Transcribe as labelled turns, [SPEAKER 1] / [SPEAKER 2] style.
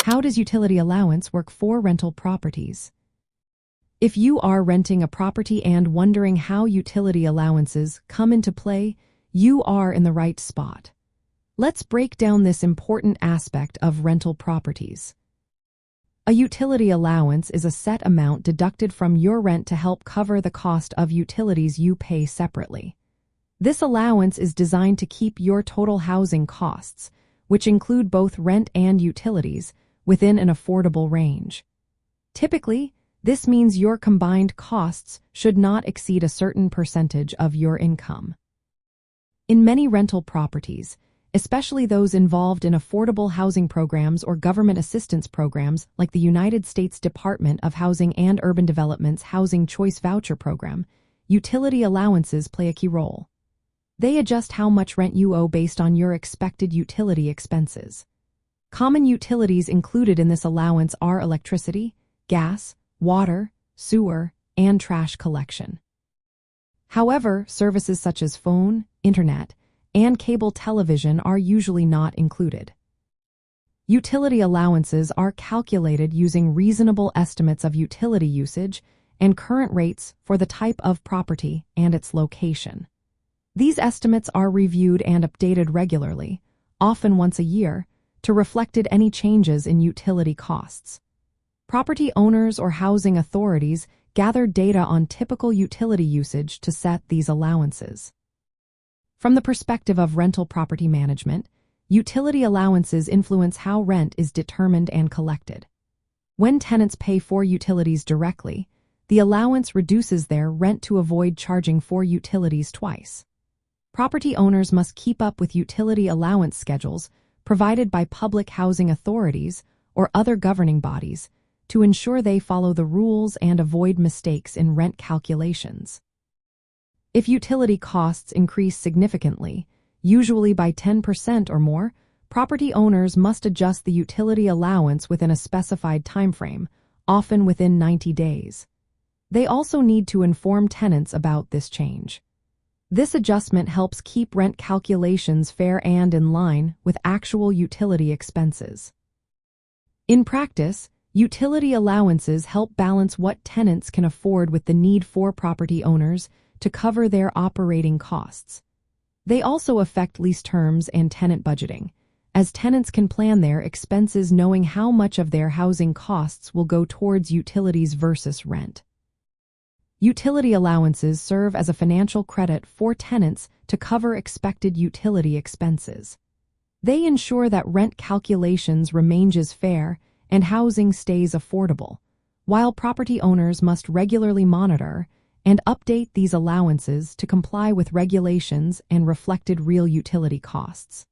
[SPEAKER 1] How does utility allowance work for rental properties? If you are renting a property and wondering how utility allowances come into play, you are in the right spot. Let's break down this important aspect of rental properties. A utility allowance is a set amount deducted from your rent to help cover the cost of utilities you pay separately. This allowance is designed to keep your total housing costs, which include both rent and utilities, within an affordable range. Typically, this means your combined costs should not exceed a certain percentage of your income. In many rental properties, especially those involved in affordable housing programs or government assistance programs like the United States Department of Housing and Urban Development's Housing Choice Voucher Program, utility allowances play a key role. They adjust how much rent you owe based on your expected utility expenses. Common utilities included in this allowance are electricity, gas, water, sewer, and trash collection. However, services such as phone, internet, and cable television are usually not included. Utility allowances are calculated using reasonable estimates of utility usage and current rates for the type of property and its location. These estimates are reviewed and updated regularly, often once a year, to reflect any changes in utility costs. Property owners or housing authorities gather data on typical utility usage to set these allowances. From the perspective of rental property management, utility allowances influence how rent is determined and collected. When tenants pay for utilities directly, the allowance reduces their rent to avoid charging for utilities twice. Property owners must keep up with utility allowance schedules provided by public housing authorities or other governing bodies to ensure they follow the rules and avoid mistakes in rent calculations. If utility costs increase significantly, usually by 10% or more, property owners must adjust the utility allowance within a specified timeframe, often within 90 days. They also need to inform tenants about this change. This adjustment helps keep rent calculations fair and in line with actual utility expenses. In practice, utility allowances help balance what tenants can afford with the need for property owners to cover their operating costs. They also affect lease terms and tenant budgeting, as tenants can plan their expenses knowing how much of their housing costs will go towards utilities versus rent. Utility allowances serve as a financial credit for tenants to cover expected utility expenses. They ensure that rent calculations remain fair and housing stays affordable, while property owners must regularly monitor and update these allowances to comply with regulations and reflected real utility costs.